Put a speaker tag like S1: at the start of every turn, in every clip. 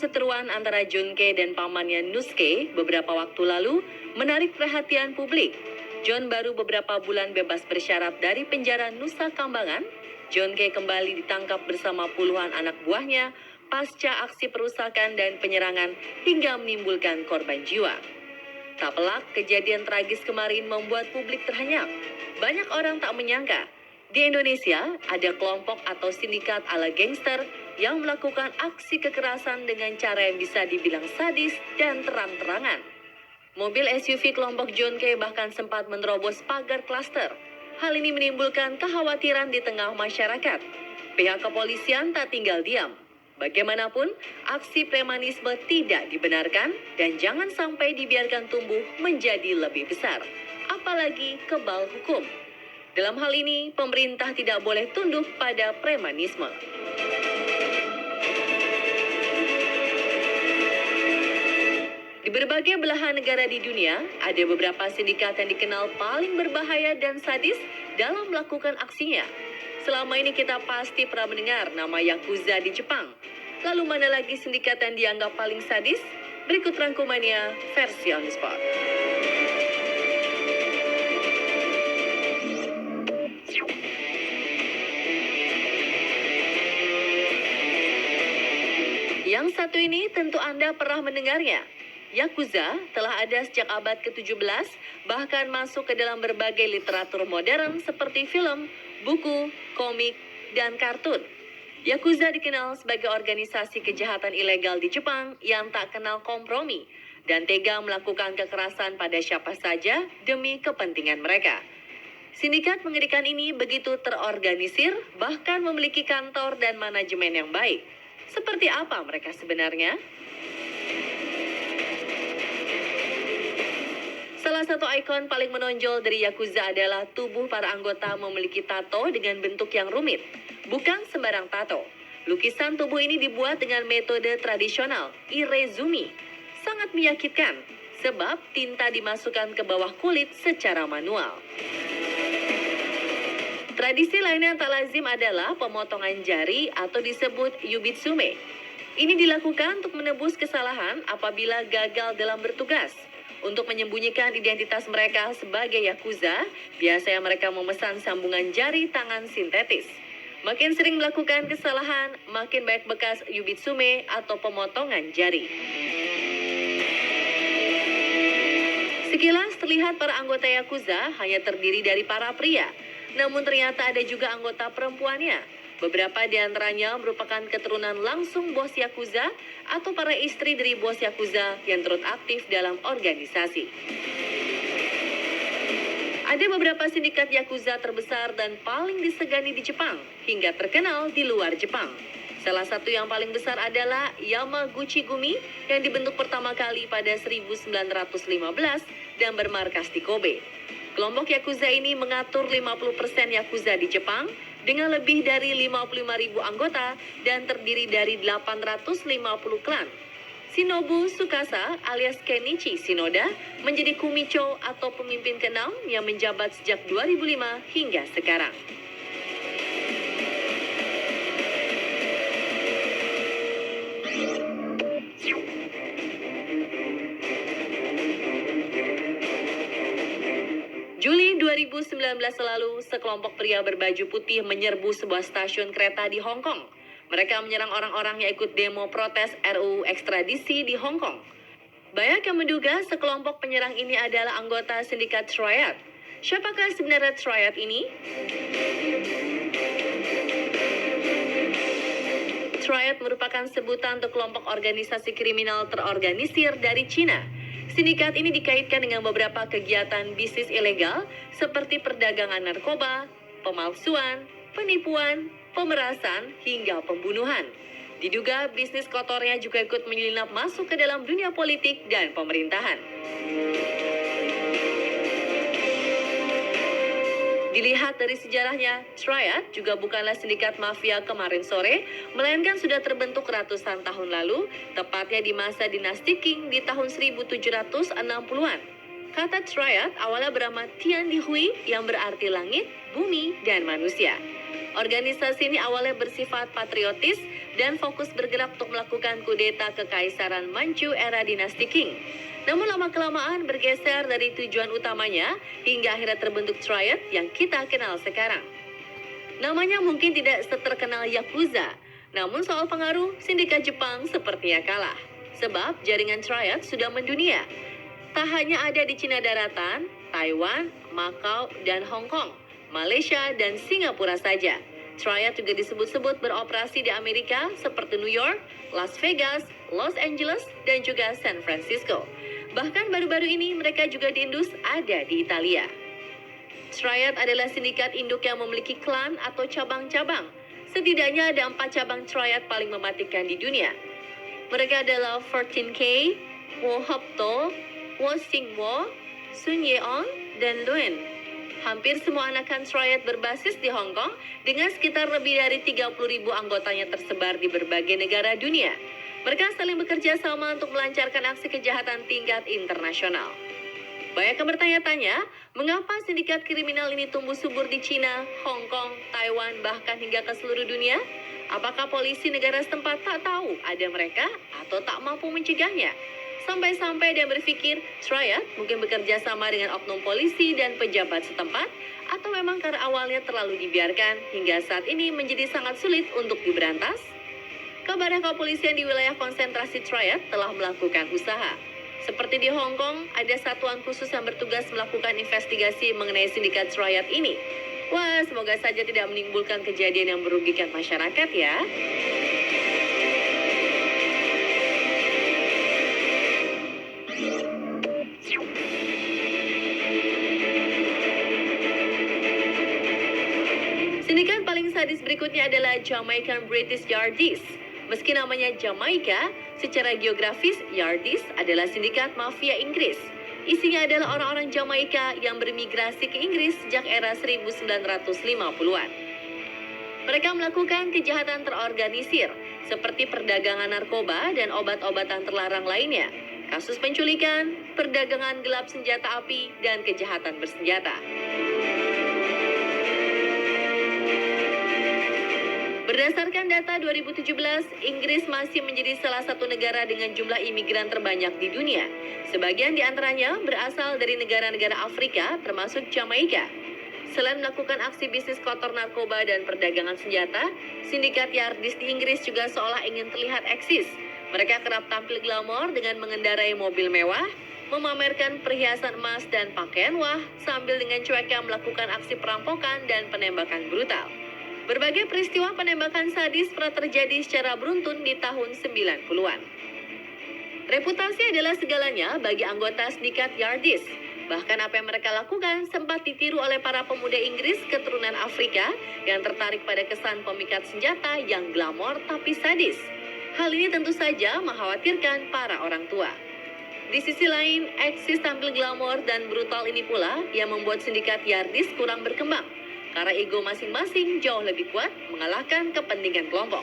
S1: perseteruan antara Junke dan pamannya Nuske beberapa waktu lalu menarik perhatian publik. John baru beberapa bulan bebas bersyarat dari penjara Nusa Kambangan. Junke kembali ditangkap bersama puluhan anak buahnya pasca aksi perusakan dan penyerangan hingga menimbulkan korban jiwa. Tak pelak, kejadian tragis kemarin membuat publik terhenyak. Banyak orang tak menyangka di Indonesia ada kelompok atau sindikat ala gangster yang melakukan aksi kekerasan dengan cara yang bisa dibilang sadis dan terang-terangan. Mobil SUV kelompok Junke bahkan sempat menerobos pagar klaster. Hal ini menimbulkan kekhawatiran di tengah masyarakat. Pihak kepolisian tak tinggal diam. Bagaimanapun, aksi premanisme tidak dibenarkan dan jangan sampai dibiarkan tumbuh menjadi lebih besar, apalagi kebal hukum. Dalam hal ini, pemerintah tidak boleh tunduk pada premanisme. Di berbagai belahan negara di dunia, ada beberapa sindikat yang dikenal paling berbahaya dan sadis dalam melakukan aksinya. Selama ini kita pasti pernah mendengar nama Yakuza di Jepang. Lalu mana lagi sindikat yang dianggap paling sadis? Berikut rangkumannya versi on the spot. Yang satu ini tentu Anda pernah mendengarnya. Yakuza telah ada sejak abad ke-17, bahkan masuk ke dalam berbagai literatur modern seperti film, buku, komik, dan kartun. Yakuza dikenal sebagai organisasi kejahatan ilegal di Jepang yang tak kenal kompromi dan tega melakukan kekerasan pada siapa saja demi kepentingan mereka. Sindikat mengerikan ini begitu terorganisir, bahkan memiliki kantor dan manajemen yang baik. Seperti apa mereka sebenarnya? Salah satu ikon paling menonjol dari Yakuza adalah tubuh para anggota memiliki tato dengan bentuk yang rumit. Bukan sembarang tato. Lukisan tubuh ini dibuat dengan metode tradisional, irezumi. Sangat menyakitkan, sebab tinta dimasukkan ke bawah kulit secara manual. Tradisi lainnya yang tak lazim adalah pemotongan jari atau disebut yubitsume. Ini dilakukan untuk menebus kesalahan apabila gagal dalam bertugas. Untuk menyembunyikan identitas mereka sebagai Yakuza, biasanya mereka memesan sambungan jari tangan sintetis. Makin sering melakukan kesalahan, makin banyak bekas yubitsume atau pemotongan jari. Sekilas terlihat para anggota Yakuza hanya terdiri dari para pria. Namun ternyata ada juga anggota perempuannya. Beberapa di antaranya merupakan keturunan langsung bos Yakuza atau para istri dari bos Yakuza yang turut aktif dalam organisasi. Ada beberapa sindikat Yakuza terbesar dan paling disegani di Jepang, hingga terkenal di luar Jepang. Salah satu yang paling besar adalah Yamaguchi Gumi yang dibentuk pertama kali pada 1915 dan bermarkas di Kobe. Kelompok Yakuza ini mengatur 50% Yakuza di Jepang dengan lebih dari 55.000 anggota dan terdiri dari 850 klan. Shinobu Tsukasa alias Kenichi Shinoda menjadi Kumicho atau pemimpin ke-6 yang menjabat sejak 2005 hingga sekarang. Juli 2019 lalu, sekelompok pria berbaju putih menyerbu sebuah stasiun kereta di Hong Kong. Mereka menyerang orang-orang yang ikut demo protes RUU ekstradisi di Hong Kong. Banyak yang menduga sekelompok penyerang ini adalah anggota sindikat Triad. Siapakah sebenarnya Triad ini? Triad merupakan sebutan untuk kelompok organisasi kriminal terorganisir dari Cina. Sindikat ini dikaitkan dengan beberapa kegiatan bisnis ilegal seperti perdagangan narkoba, pemalsuan, penipuan, pemerasan, hingga pembunuhan. Diduga bisnis kotornya juga ikut menyelinap masuk ke dalam dunia politik dan pemerintahan. Dilihat dari sejarahnya, Triad juga bukanlah sindikat mafia kemarin sore, melainkan sudah terbentuk ratusan tahun lalu, tepatnya di masa dinasti Qing di tahun 1760-an. Kata Triad awalnya bernama Tian Di Hui yang berarti langit, bumi, dan manusia. Organisasi ini awalnya bersifat patriotis dan fokus bergerak untuk melakukan kudeta kekaisaran Manchu era dinasti Qing. Namun lama-kelamaan bergeser dari tujuan utamanya hingga akhirnya terbentuk Triad yang kita kenal sekarang. Namanya mungkin tidak seterkenal Yakuza, namun soal pengaruh, sindikat Jepang sepertinya kalah. Sebab jaringan Triad sudah mendunia. Tak hanya ada di Cina Daratan, Taiwan, Macau, dan Hong Kong, Malaysia, dan Singapura saja. Triad juga disebut-sebut beroperasi di Amerika seperti New York, Las Vegas, Los Angeles, dan juga San Francisco. Bahkan baru-baru ini mereka juga diindus ada di Italia. Triad adalah sindikat induk yang memiliki klan atau cabang-cabang. Setidaknya ada 4 cabang Triad paling mematikan di dunia. Mereka adalah 14K, Wo Hopto, Wo Singwo, Sun Yeon, dan Luen. Hampir semua anakan Triad berbasis di Hong Kong dengan sekitar lebih dari 30.000 anggotanya tersebar di berbagai negara dunia. Mereka saling bekerja sama untuk melancarkan aksi kejahatan tingkat internasional. Banyak yang bertanya-tanya, mengapa sindikat kriminal ini tumbuh subur di Cina, Hong Kong, Taiwan, bahkan hingga ke seluruh dunia? Apakah polisi negara setempat tak tahu ada mereka atau tak mampu mencegahnya? Sampai-sampai dia berpikir, Triad mungkin bekerja sama dengan oknum polisi dan pejabat setempat, atau memang karena awalnya terlalu dibiarkan hingga saat ini menjadi sangat sulit untuk diberantas? Kabarnya kepolisian di wilayah konsentrasi Triad telah melakukan usaha. Seperti di Hong Kong, ada satuan khusus yang bertugas melakukan investigasi mengenai sindikat Triad ini. Wah, semoga saja tidak menimbulkan kejadian yang merugikan masyarakat ya. Sindikat paling sadis berikutnya adalah Jamaican British Yardies. Meski namanya Jamaika, secara geografis Yardies adalah sindikat mafia Inggris. Isinya adalah orang-orang Jamaika yang bermigrasi ke Inggris sejak era 1950-an. Mereka melakukan kejahatan terorganisir, seperti perdagangan narkoba dan obat-obatan terlarang lainnya, kasus penculikan, perdagangan gelap senjata api, dan kejahatan bersenjata. Berdasarkan data 2017, Inggris masih menjadi salah satu negara dengan jumlah imigran terbanyak di dunia. Sebagian di antaranya berasal dari negara-negara Afrika, termasuk Jamaika. Selain melakukan aksi bisnis kotor narkoba dan perdagangan senjata, sindikat Yardies di Inggris juga seolah ingin terlihat eksis. Mereka kerap tampil glamor dengan mengendarai mobil mewah, memamerkan perhiasan emas dan pakaian wah, sambil dengan cueknya melakukan aksi perampokan dan penembakan brutal. Berbagai peristiwa penembakan sadis pernah terjadi secara beruntun di tahun 90-an. Reputasi adalah segalanya bagi anggota sindikat Yardies. Bahkan apa yang mereka lakukan sempat ditiru oleh para pemuda Inggris keturunan Afrika yang tertarik pada kesan pemikat senjata yang glamor tapi sadis. Hal ini tentu saja mengkhawatirkan para orang tua. Di sisi lain, eksis tampil glamor dan brutal ini pula yang membuat sindikat Yardies kurang berkembang. Karena ego masing-masing jauh lebih kuat mengalahkan kepentingan kelompok.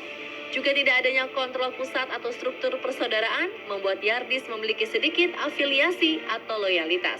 S1: Juga tidak adanya kontrol pusat atau struktur persaudaraan membuat Yardies memiliki sedikit afiliasi atau loyalitas.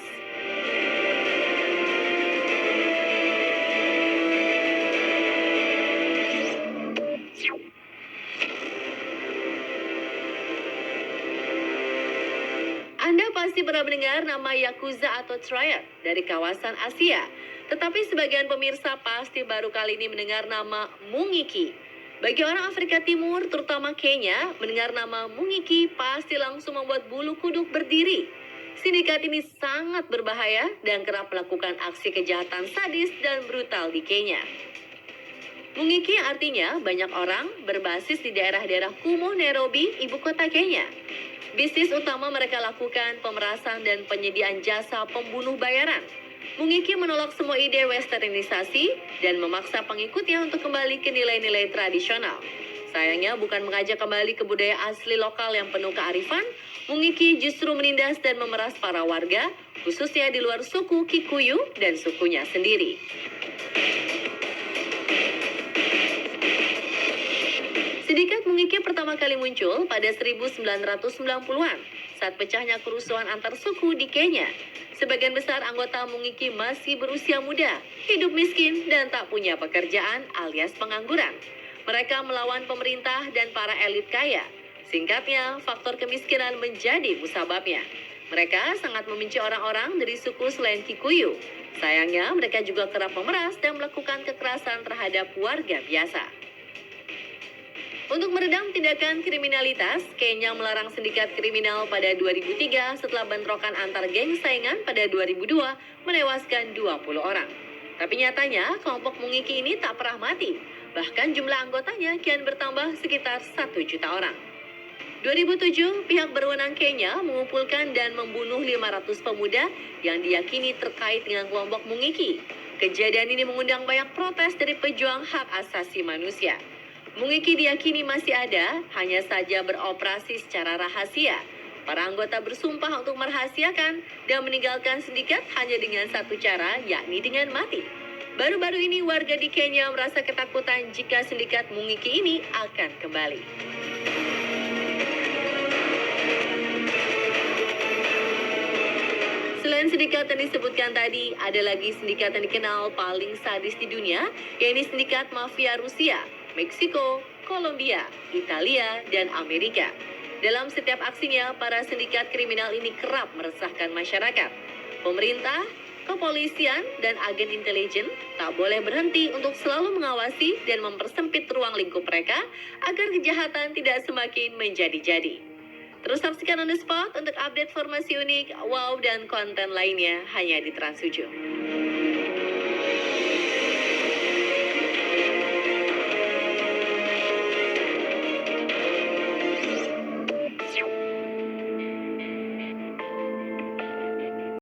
S1: Anda pasti pernah mendengar nama Yakuza atau Triad dari kawasan Asia. Tetapi sebagian pemirsa pasti baru kali ini mendengar nama Mungiki. Bagi orang Afrika Timur, terutama Kenya, mendengar nama Mungiki pasti langsung membuat bulu kuduk berdiri. Sindikat ini sangat berbahaya dan kerap melakukan aksi kejahatan sadis dan brutal di Kenya. Mungiki artinya banyak orang berbasis di daerah-daerah kumuh Nairobi, ibu kota Kenya. Bisnis utama mereka lakukan pemerasan dan penyediaan jasa pembunuh bayaran. Mungiki menolak semua ide westernisasi dan memaksa pengikutnya untuk kembali ke nilai-nilai tradisional. Sayangnya bukan mengajak kembali ke budaya asli lokal yang penuh kearifan, Mungiki justru menindas dan memeras para warga, khususnya di luar suku Kikuyu dan sukunya sendiri. Sindikat Mungiki pertama kali muncul pada 1990-an saat pecahnya kerusuhan antar suku di Kenya. Sebagian besar anggota Mungiki masih berusia muda, hidup miskin, dan tak punya pekerjaan alias pengangguran. Mereka melawan pemerintah dan para elit kaya. Singkatnya, faktor kemiskinan menjadi musababnya. Mereka sangat membenci orang-orang dari suku selain Kikuyu. Sayangnya, mereka juga kerap memeras dan melakukan kekerasan terhadap warga biasa. Untuk meredam tindakan kriminalitas, Kenya melarang sindikat kriminal pada 2003 setelah bentrokan antar geng saingan pada 2002 menewaskan 20 orang. Tapi nyatanya, kelompok Mungiki ini tak pernah mati. Bahkan jumlah anggotanya kian bertambah sekitar 1 juta orang. 2007, pihak berwenang Kenya mengumpulkan dan membunuh 500 pemuda yang diyakini terkait dengan kelompok Mungiki. Kejadian ini mengundang banyak protes dari pejuang hak asasi manusia. Mungiki diyakini masih ada, hanya saja beroperasi secara rahasia. Para anggota bersumpah untuk merahasiakan dan meninggalkan sindikat hanya dengan satu cara, yakni dengan mati. Baru-baru ini warga di Kenya merasa ketakutan jika sindikat Mungiki ini akan kembali. Selain sindikat yang disebutkan tadi, ada lagi sindikat yang dikenal paling sadis di dunia, yaitu sindikat mafia Rusia, Meksiko, Kolombia, Italia, dan Amerika. Dalam setiap aksinya, para sindikat kriminal ini kerap meresahkan masyarakat. Pemerintah, kepolisian, dan agen intelijen tak boleh berhenti untuk selalu mengawasi dan mempersempit ruang lingkup mereka agar kejahatan tidak semakin menjadi-jadi. Terus saksikan On The Spot untuk update informasi unik, wow, dan konten lainnya hanya di Trans 7.